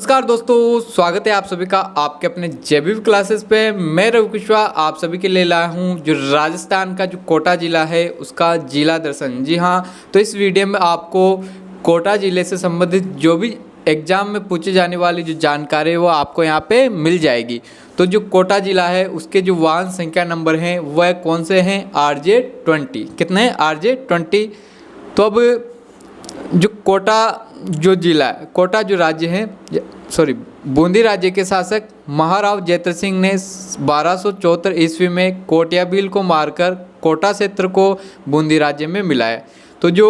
नमस्कार दोस्तों, स्वागत है आप सभी का आपके अपने जेबीवी क्लासेस पे। मैं रवि कुशवाहा आप सभी के लिए लाया हूँ जो राजस्थान का जो कोटा ज़िला है उसका जिला दर्शन। जी हाँ, तो इस वीडियो में आपको कोटा ज़िले से संबंधित जो भी एग्जाम में पूछी जाने वाली जो जानकारी है वो आपको यहाँ पे मिल जाएगी। तो जो कोटा ज़िला है उसके जो वाहन संख्या नंबर हैं वह कौन से हैं? RJ20। कितने हैं? RJ20। तो अब जो कोटा जो जिला है, कोटा जो राज्य है, बूंदी राज्य के शासक महाराव जयत्र सिंह ने 1274 ईस्वी में कोटिया भील को मारकर कोटा क्षेत्र को बूंदी राज्य में मिलाया। तो जो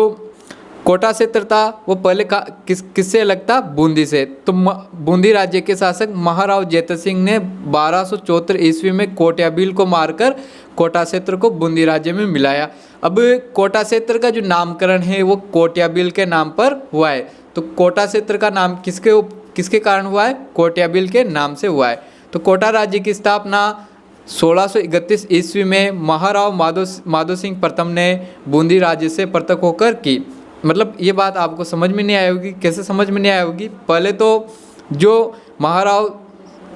कोटा क्षेत्र था वो पहले किससे अलग था? बूंदी से। तो बूंदी राज्य के शासक महाराव जयत्र सिंह ने 1274 ईस्वी में कोटिया भील को मारकर कोटा क्षेत्र को बूंदी राज्य में मिलाया। अब कोटा क्षेत्र का जो नामकरण है वो कोटिया भील के नाम पर हुआ है। तो कोटा क्षेत्र का नाम किसके कारण हुआ है? कोटिया भील के नाम से हुआ है। तो कोटा राज्य की स्थापना 1631 ईस्वी में महाराव माधो सिंह प्रथम ने बूंदी राज्य से पृथक होकर की। मतलब ये बात आपको समझ में नहीं आई होगी। कैसे समझ में नहीं आई होगी? पहले तो जो महाराव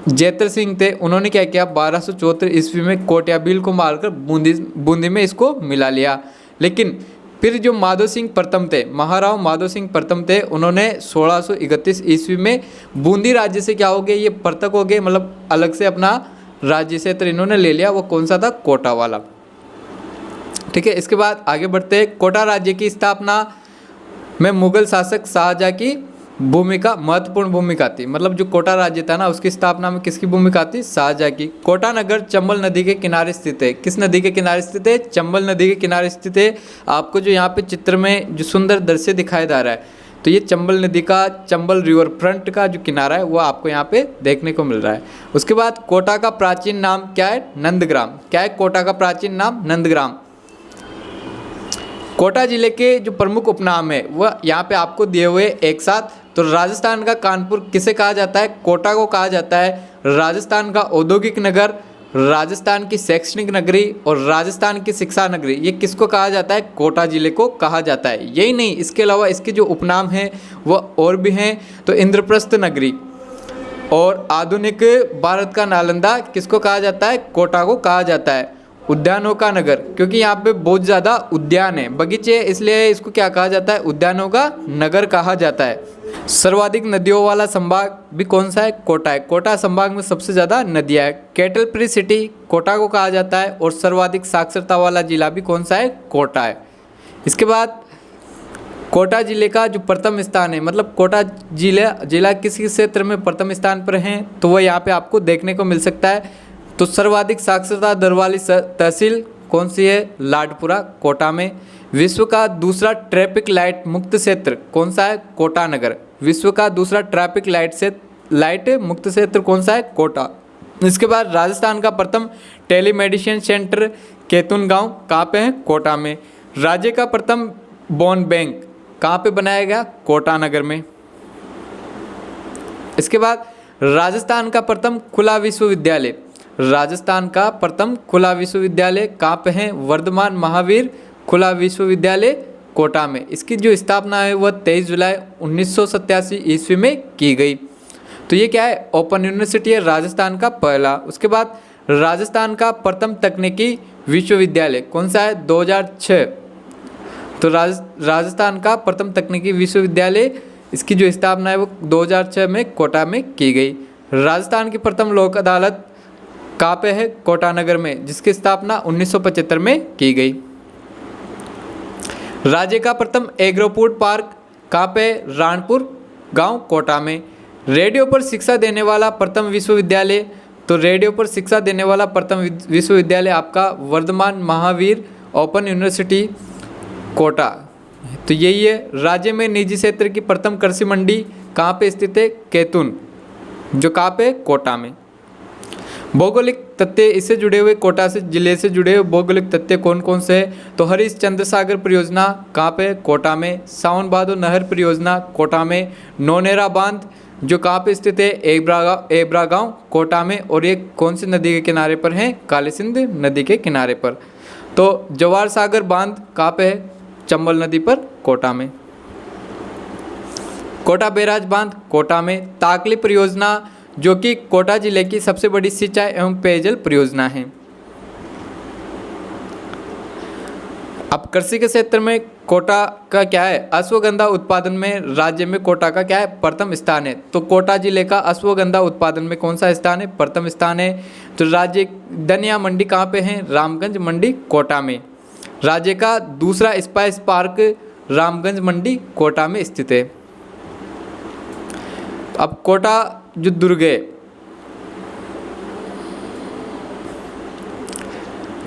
जयत्र सिंह थे उन्होंने क्या किया, 1274 ईस्वी में कोटिया भील को मारकर बूंदी में इसको मिला लिया। लेकिन फिर जो माधो सिंह प्रथम थे, महाराव माधो सिंह प्रथम थे, उन्होंने 1631 ईस्वी में बूंदी राज्य से क्या हो गए, ये पृथक हो गए, मतलब अलग से अपना राज्य क्षेत्र इन्होंने ले लिया। वो कौन सा था? कोटा वाला। ठीक है, इसके बाद आगे बढ़ते हैं। कोटा राज्य की स्थापना में मुगल शासक शाहजहाँ की भूमिका, महत्वपूर्ण भूमिका थी। मतलब जो कोटा राज्य था ना उसकी स्थापना में किसकी भूमिका थी? शाहजहाँ की। कोटा नगर चंबल नदी के किनारे स्थित है। किस नदी के किनारे स्थित है? चंबल नदी के किनारे स्थित है। आपको जो यहाँ पे चित्र में जो सुंदर दृश्य दिखाई दे रहा है, तो ये चंबल नदी का, चंबल रिवर फ्रंट का जो किनारा है वो आपको यहाँ पे देखने को मिल रहा है। उसके बाद कोटा का प्राचीन नाम क्या है? नंदग्राम। क्या है कोटा का प्राचीन नाम? नंदग्राम। कोटा जिले के जो प्रमुख उपनाम है वह यहाँ पे आपको दिए हुए एक साथ। तो राजस्थान का कानपुर किसे कहा जाता है? कोटा को कहा जाता है। राजस्थान का औद्योगिक नगर, राजस्थान की शैक्षणिक नगरी और राजस्थान की शिक्षा नगरी, ये किसको कहा जाता है? कोटा जिले को कहा जाता है। यही नहीं, इसके अलावा इसके जो उपनाम हैं वह और भी हैं। तो इंद्रप्रस्थ नगरी और आधुनिक भारत का नालंदा किसको कहा जाता है? कोटा को कहा जाता है। उद्यानों का नगर, क्योंकि यहाँ पे बहुत ज़्यादा उद्यान है, बगीचे, इसलिए इसको क्या कहा जाता है? उद्यानों का नगर कहा जाता है। सर्वाधिक नदियों वाला संभाग भी कौन सा है? कोटा है। कोटा संभाग में सबसे ज़्यादा नदियाँ है। कैटल फ्री सिटी कोटा को कहा जाता है। और सर्वाधिक साक्षरता वाला जिला भी कौन सा है? कोटा है। इसके बाद कोटा जिले का जो प्रथम स्थान है, मतलब कोटा जिला किस क्षेत्र में प्रथम स्थान पर है, तो वह यहाँ पे आपको देखने को मिल सकता है। तो सर्वाधिक साक्षरता दर वाली तहसील कौन सी है? लाडपुरा, कोटा में। विश्व का दूसरा ट्रैफिक लाइट मुक्त क्षेत्र कौन सा है? कोटा नगर। विश्व का दूसरा ट्रैफिक लाइट मुक्त क्षेत्र कौन सा है? कोटा। इसके बाद राजस्थान का प्रथम टेलीमेडिसिन सेंटर केतुन गांव कहाँ पे है? कोटा में। राज्य का प्रथम बोन बैंक कहाँ पे बनाया गया? कोटा नगर में। इसके बाद राजस्थान का प्रथम खुला विश्वविद्यालय, राजस्थान का प्रथम खुला विश्वविद्यालय कहाँ पे है? वर्धमान महावीर खुला विश्वविद्यालय कोटा में। इसकी जो स्थापना है वह 23 जुलाई 1987 ईस्वी में की गई। तो ये क्या है? ओपन यूनिवर्सिटी है राजस्थान का पहला। उसके बाद राजस्थान का प्रथम तकनीकी विश्वविद्यालय कौन सा है? 2006। तो राजस्थान का प्रथम तकनीकी विश्वविद्यालय, इसकी जो स्थापना है वो 2006 में कोटा में की गई। राजस्थान की प्रथम लोक अदालत कहाँ पे है? कोटा नगर में, जिसकी स्थापना 1975 में की गई। राज्य का प्रथम एग्रोफूड पार्क कहाँ पे? राणपुर गांव, कोटा में। रेडियो पर शिक्षा देने वाला प्रथम विश्वविद्यालय, तो रेडियो पर शिक्षा देने वाला प्रथम विश्वविद्यालय आपका वर्धमान महावीर ओपन यूनिवर्सिटी कोटा। तो यही है। राज्य में निजी क्षेत्र की प्रथम कृषि मंडी कहाँ पे स्थित है? कैतून, जो कहाँ पे? कोटा में। भौगोलिक तथ्य इससे जुड़े हुए, कोटा से जिले से जुड़े हुए भौगोलिक तथ्य कौन कौन से हैं? तो हरिश्चंद्र सागर परियोजना कहाँ पे? कोटा में। सावन भादो नहर परियोजना कोटा में। नौनेरा बांध जो कहाँ पे स्थित है? एबरा गाँव, कोटा में। और ये कौन सी नदी के किनारे पर है? काली सिंध नदी के किनारे पर। तो जवाहर सागर बांध कहाँ पे है? चंबल नदी पर, कोटा में। कोटा बैराज बांध कोटा में, ताकली परियोजना जो कि कोटा जिले की सबसे बड़ी सिंचाई एवं पेयजल परियोजना है। अब कृषि के क्षेत्र में कोटा का क्या है, अश्वगंधा उत्पादन में राज्य में कोटा का क्या है, प्रथम स्थान है। तो कोटा जिले का अश्वगंधा उत्पादन में कौन सा स्थान है, प्रथम स्थान है। तो राज्य धनिया मंडी कहाँ पे है, रामगंज मंडी कोटा में। राज्य का दूसरा स्पाइस पार्क रामगंज मंडी कोटा में स्थित है। अब कोटा जो दुर्ग है,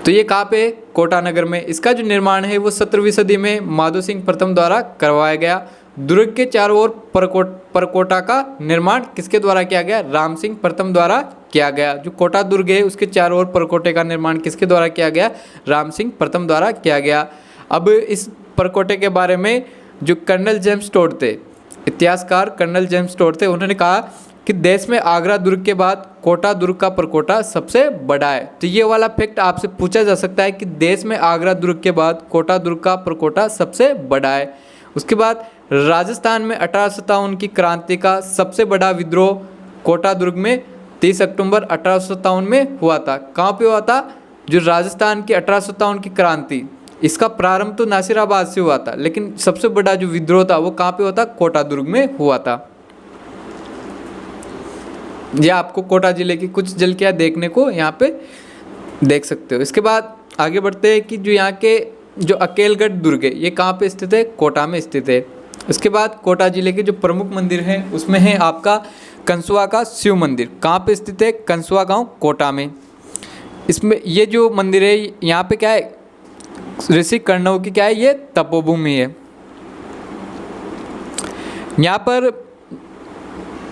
तो ये कहाँ पे, कोटा नगर में। इसका जो निर्माण है वो 17वीं सदी में माधो सिंह प्रथम द्वारा करवाया गया। दुर्ग के चारों ओर परकोटा का निर्माण किसके द्वारा किया गया, राम सिंह प्रथम द्वारा किया गया। जो कोटा दुर्ग है उसके चारों ओर परकोटे का निर्माण किसके द्वारा किया गया, राम सिंह प्रथम द्वारा किया गया। अब इस परकोटे के बारे में जो कर्नल जेम्स टोड थे, इतिहासकार कर्नल जेम्स टोड थे, उन्होंने कहा कि देश में आगरा दुर्ग के बाद कोटा दुर्ग का परकोटा सबसे बड़ा है। तो ये वाला फैक्ट आपसे पूछा जा सकता है कि देश में आगरा दुर्ग के बाद कोटा दुर्ग का परकोटा सबसे बड़ा है। उसके बाद राजस्थान में 1857 की क्रांति का सबसे बड़ा विद्रोह कोटा दुर्ग में 30 अक्टूबर 1857 में हुआ था। कहाँ पे हुआ था, जो राजस्थान की 1857 की क्रांति, इसका प्रारंभ तो नासिराबाद से हुआ था, लेकिन सबसे बड़ा जो विद्रोह था वो कहाँ पे हुआ था, कोटा दुर्ग में हुआ था। ये आपको कोटा जिले की कुछ झलकियाँ देखने को यहाँ पे देख सकते हो। इसके बाद आगे बढ़ते हैं कि जो यहाँ के जो अकेलगढ़ दुर्ग है ये कहाँ पे स्थित है, कोटा में स्थित है। इसके बाद कोटा जिले के जो प्रमुख मंदिर हैं उसमें है आपका कंसुआ का शिव मंदिर। कहाँ पे स्थित है, कंसुआ गांव कोटा में। इसमें ये जो मंदिर है यहाँ पे क्या है, ऋषि कर्णव की क्या है, ये तपोभूमि है। यहाँ पर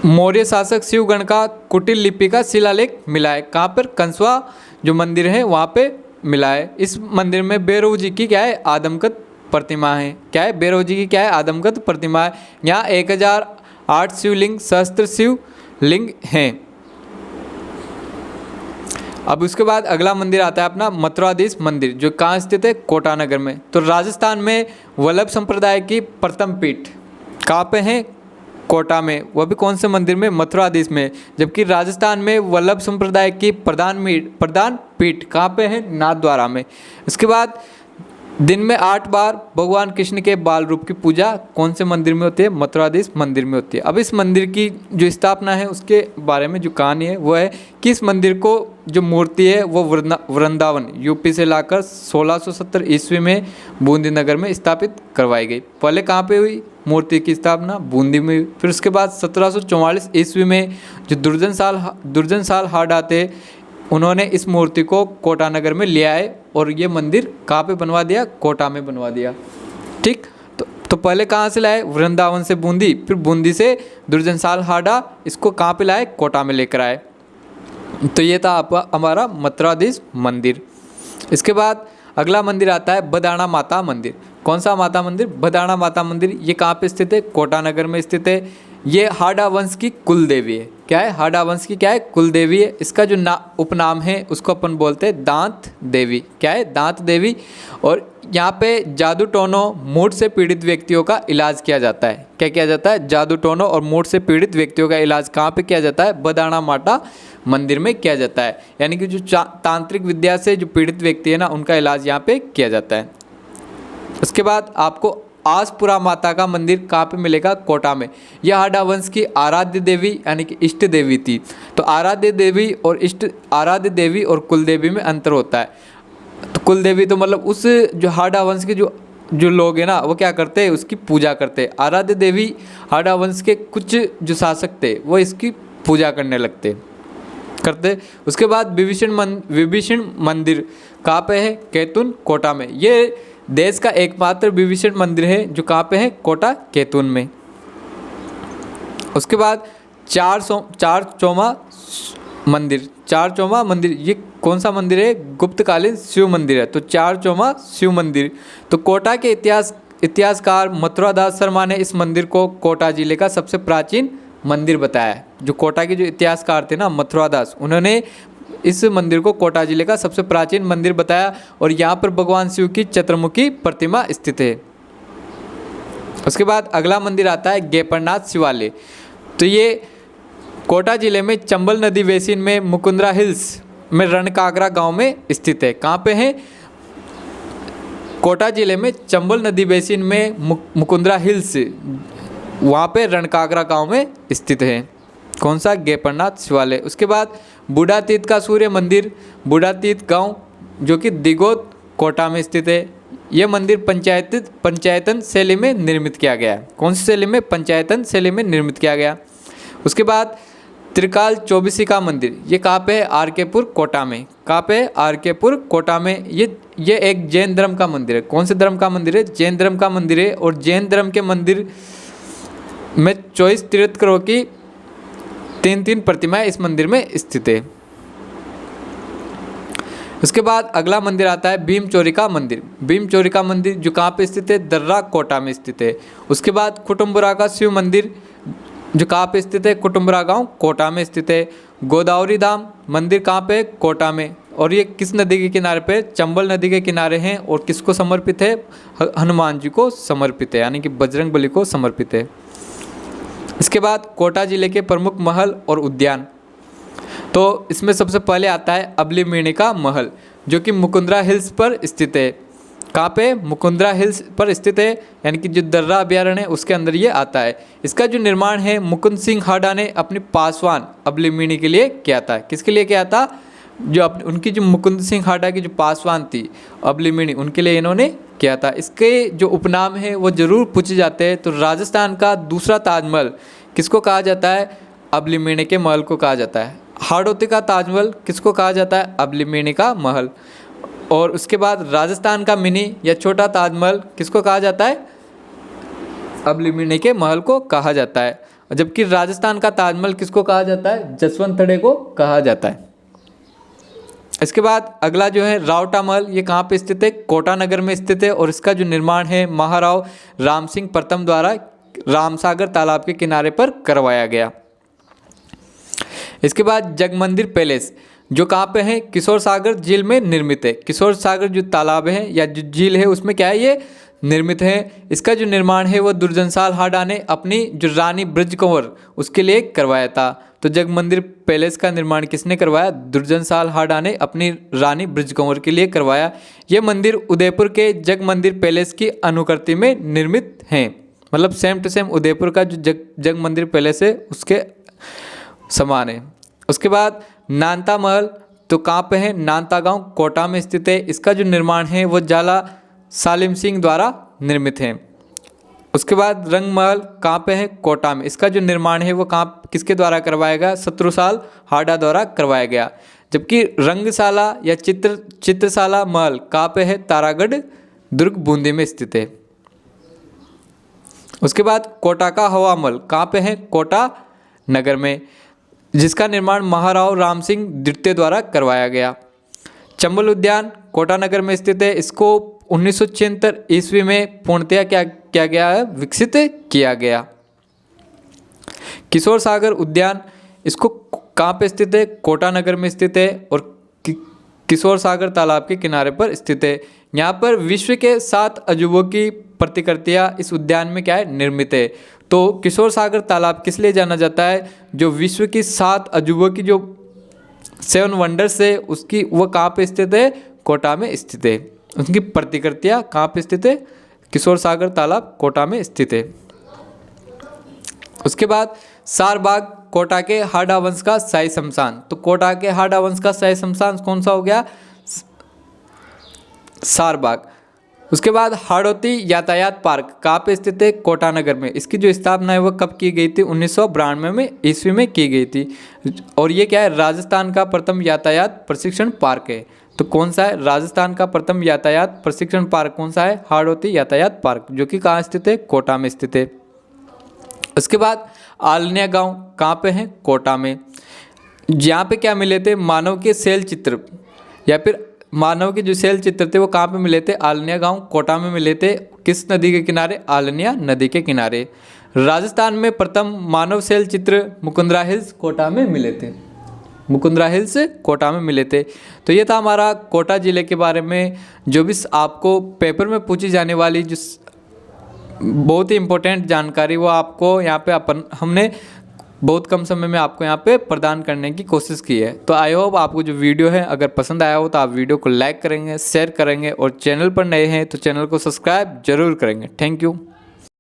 मौर्य शासक शिवगण का कुटिल लिपि का शिलालेख मिला है। कहाँ पर, कंसुआ जो मंदिर है वहाँ पे मिला है। इस मंदिर में भैरव जी की क्या है, आदमकद प्रतिमा है। क्या है, भैरव जी की क्या है, आदमकद प्रतिमा है। यहाँ 1008 शिवलिंग, सहस्त्र शिवलिंग हैं। अब उसके बाद अगला मंदिर आता है अपना मथुराधीश मंदिर, जो कहाँ स्थित है, कोटा नगर में। तो राजस्थान में वल्लभ संप्रदाय की प्रथम पीठ कहाँ पे है, कोटा में। वह भी कौन से मंदिर में, मथुराधीश में। जबकि राजस्थान में वल्लभ संप्रदाय की प्रधान पीठ कहाँ पे है, नाथद्वारा में। इसके बाद दिन में 8 बार भगवान कृष्ण के बाल रूप की पूजा कौन से मंदिर में होती है, मथुराधीश मंदिर में होती है। अब इस मंदिर की जो स्थापना है उसके बारे में जो कहानी है वो है कि इस मंदिर को जो मूर्ति है वो वृंदावन यूपी से लाकर 1670 ईस्वी में बूंदी नगर में स्थापित करवाई गई। पहले कहाँ पे हुई मूर्ति की स्थापना, बूंदी में। फिर उसके बाद 1744 ईस्वी में जो दुर्जन साल हाडा थे, उन्होंने इस मूर्ति को कोटा नगर में ले आए और ये मंदिर कहाँ पे बनवा दिया, कोटा में बनवा दिया। ठीक, तो पहले कहाँ से लाए, वृंदावन से बूंदी, फिर बूंदी से दुर्जन साल हाडा, इसको कहाँ पे लाए, कोटा में लेकर आए। तो ये था आपका हमारा मथुराधीश मंदिर। इसके बाद अगला मंदिर आता है बदाणा माता मंदिर। कौन सा माता मंदिर, बदाणा माता मंदिर। ये कहाँ पे स्थित है, कोटा नगर में स्थित है। ये हाडा वंश की कुल देवी है। क्या है, हाडा वंश की क्या है, कुल देवी है। इसका जो उपनाम है उसको अपन बोलते हैं दांत देवी। क्या है, दांत देवी। और यहाँ पे जादू टोनो मूड से पीड़ित व्यक्तियों का इलाज किया जाता है। क्या किया जाता है, जादू टोनो और मूड से पीड़ित व्यक्तियों का इलाज कहाँ पे किया जाता है, बदाणा माता मंदिर में किया जाता है। यानी कि जो तांत्रिक विद्या से जो पीड़ित व्यक्ति है ना, उनका इलाज यहाँ पे किया जाता है। उसके बाद आपको आसपुरा माता का मंदिर कहाँ पे मिलेगा, कोटा में। यह हाडा वंश की आराध्य देवी यानी कि इष्ट देवी थी। तो आराध्य देवी और कुल देवी में अंतर होता है। तो कुल देवी तो मतलब उस जो हाडा वंश के जो लोग हैं ना, वो क्या करते हैं, उसकी पूजा करते हैं। आराध्य देवी हाडा वंश के कुछ जो शासक थे वो इसकी पूजा करने करते। उसके बाद विभीषण मंदिर कहाँ पे है, कैथून कोटा में। ये देश का एकमात्र विभीषण मंदिर है जो कहाँ पे है, कोटा कैथून में। उसके बाद चार चौमा मंदिर, ये कौन सा मंदिर है, गुप्तकालीन शिव मंदिर है। तो चार चौमा शिव मंदिर। तो कोटा के इतिहासकार मथुरादास शर्मा ने इस मंदिर को कोटा जिले का सबसे प्राचीन मंदिर बताया। जो कोटा के जो इतिहासकार थे ना, मथुरादास, उन्होंने इस मंदिर को कोटा जिले का सबसे प्राचीन मंदिर बताया। और यहाँ पर भगवान शिव की चतुर्मुखी प्रतिमा स्थित है। उसके बाद अगला मंदिर आता है गेपरनाथ शिवालय। तो ये कोटा जिले में चंबल नदी बेसिन में मुकुंदरा हिल्स में रणकागरा गांव में स्थित है। कहाँ पे है? कोटा जिले में चंबल नदी बेसिन में मुकुंदरा हिल्स, वहाँ पे रणकागरा गांव में स्थित है। कौन सा? गेपरनाथ शिवालय। उसके बाद बूढ़ातीत का सूर्य मंदिर, बूढ़ातीत गांव जो कि दिगोत कोटा में स्थित है। यह मंदिर पंचायतन शैली में निर्मित किया गया है। कौन सी शैली में? पंचायतन शैली में निर्मित किया गया। उसके बाद त्रिकाल चौबीसी का मंदिर, ये कहाँ पे है? आरकेपुर कोटा में। कहाँ पे है? आरकेपुर कोटा में। ये एक जैन धर्म का मंदिर है। कौन से धर्म का मंदिर है? जैन धर्म का मंदिर है। और जैन धर्म के मंदिर में 24 तीर्थंकरों की 3 प्रतिमाएं इस मंदिर में स्थित है। उसके बाद अगला मंदिर आता है भीम चोरी का मंदिर। भीम चोरी का मंदिर जो कहाँ पे स्थित है? दर्रा कोटा में स्थित है। उसके बाद कुटुम्बरा का शिव मंदिर जो कहाँ पे स्थित है? कुटुम्बरा गांव कोटा में स्थित है। गोदावरी धाम मंदिर कहाँ पे? कोटा में। और ये किस नदी के किनारे पे? चंबल नदी के किनारे हैं। और किसको समर्पित है? हनुमान जी को समर्पित है, यानी कि बजरंग बली को समर्पित है। इसके बाद कोटा जिले के प्रमुख महल और उद्यान, तो इसमें सबसे पहले आता है अबलीमणि का महल जो कि मुकुंदरा हिल्स पर स्थित है। कहाँ पे? मुकुंदरा हिल्स पर स्थित है, यानी कि जो दर्रा अभयारण्य है उसके अंदर ये आता है। इसका जो निर्माण है मुकुंद सिंह हाडा ने अपनी पासवान अबलीमणि के लिए किया था। किसके लिए किया था? जो उनकी जो मुकुंद सिंह हाडा की जो पासवान थी अबलीमणि, उनके लिए इन्होंने किया था। इसके जो उपनाम है वो जरूर पूछे जाते हैं। तो राजस्थान का दूसरा ताजमहल किसको कहा जाता है? अबलीमणि के महल को कहा जाता है। हाड़ौती का ताजमहल किसको कहा जाता है? अबलीमणि का महल। और उसके बाद राजस्थान का मिनी या छोटा ताजमहल किसको कहा जाता है? अबलीमणि के महल को कहा जाता है। जबकि राजस्थान का ताजमहल किसको कहा जाता है? जसवंतड़े को कहा जाता है। इसके बाद अगला जो है रावटा महल, ये कहाँ पे स्थित है? कोटा नगर में स्थित है। और इसका जो निर्माण है महाराव राम सिंह प्रथम द्वारा रामसागर तालाब के किनारे पर करवाया गया। इसके बाद जगमंदिर पैलेस जो कहाँ पे है? किशोर सागर झील में निर्मित है। किशोर सागर जो तालाब है या जो झील है उसमें क्या है? ये निर्मित है। इसका जो निर्माण है वो दुर्जनसाल हाडा ने अपनी जो रानी ब्रज कंवर उसके लिए करवाया था। तो जगमंदिर पैलेस का निर्माण किसने करवाया? दुर्जनसाल हाडा ने अपनी रानी ब्रज कंवर के लिए करवाया। यह मंदिर उदयपुर के जगमंदिर पैलेस की अनुकृति में निर्मित हैं। मतलब सेम टू सेम उदयपुर का जो जगमंदिर पैलेस है उसके समान है। उसके बाद नानता महल, तो कहाँ पे है? नानता गांव कोटा में स्थित है। इसका जो निर्माण है वो जाला सालिम सिंह द्वारा निर्मित है। उसके बाद रंग महल कहाँ पे है? कोटा में। इसका जो निर्माण है वो कहाँ किसके द्वारा करवाया गया? शत्रुसाल हाडा द्वारा करवाया गया। जबकि रंगशाला या चित्रशाला महल कहाँ पे है? तारागढ़ दुर्ग बूंदी में स्थित है। उसके बाद कोटा का हवा महल कहाँ पे है? कोटा नगर में, जिसका निर्माण महाराव राम सिंह द्वितीय द्वारा करवाया गया। चंबल उद्यान कोटा नगर में स्थित है। इसको 1976 ईस्वी में पूर्णतया क्या गया है? विकसित किया गया। किशोर सागर उद्यान, इसको कहाँ पे स्थित है? कोटा नगर में स्थित है। और किशोर सागर तालाब के किनारे पर स्थित है। यहाँ पर विश्व के 7 अजूबों की प्रतिकृतियाँ इस उद्यान में क्या है? निर्मित है। तो किशोर सागर तालाब किस लिए जाना जाता है? जो विश्व की 7 अजूबों की जो 7 वंडर्स है उसकी वो कहाँ पे स्थित है? कोटा में स्थित है। उनकी प्रतिकृतियाँ कहाँ पे स्थित है? किशोर सागर तालाब कोटा में स्थित है। उसके बाद सारबाग कोटा के हाडा वंश का शाही शमशान, तो कोटा के हाडा वंश का शाही शमशान कौन सा हो गया? सारबाग। उसके बाद हाड़ौती यातायात पार्क कहाँ पे स्थित है? कोटा नगर में। इसकी जो स्थापना है वो कब की गई थी? 1992 में ईस्वी में की गई थी। और ये क्या है? राजस्थान का प्रथम यातायात प्रशिक्षण पार्क है। तो कौन सा है? राजस्थान का प्रथम यातायात प्रशिक्षण पार्क कौन सा है? हाड़ौती यातायात पार्क, जो कि कहाँ स्थित है? कोटा में स्थित है। उसके बाद आलनिया गांव कहाँ पे है? कोटा में। यहाँ पे क्या मिले थे? मानव के शैल चित्र या फिर मानव के जो शैल चित्र थे वो कहाँ पे मिले थे? आलनिया गांव कोटा में मिले थे। किस नदी के किनारे? आलनिया नदी के किनारे। राजस्थान में प्रथम मानव शैल चित्र मुकुंदरा हिल्स कोटा में मिले थे। मुकुंदरा हिल्स कोटा में मिले थे। तो ये था हमारा कोटा ज़िले के बारे में जो भी आपको पेपर में पूछी जाने वाली जो बहुत ही इम्पोर्टेंट जानकारी वो आपको यहाँ पे हमने बहुत कम समय में आपको यहाँ पे प्रदान करने की कोशिश की है। तो आई होप आपको जो वीडियो है अगर पसंद आया हो तो आप वीडियो को लाइक करेंगे, शेयर करेंगे और चैनल पर नए हैं तो चैनल को सब्सक्राइब जरूर करेंगे। Thank you.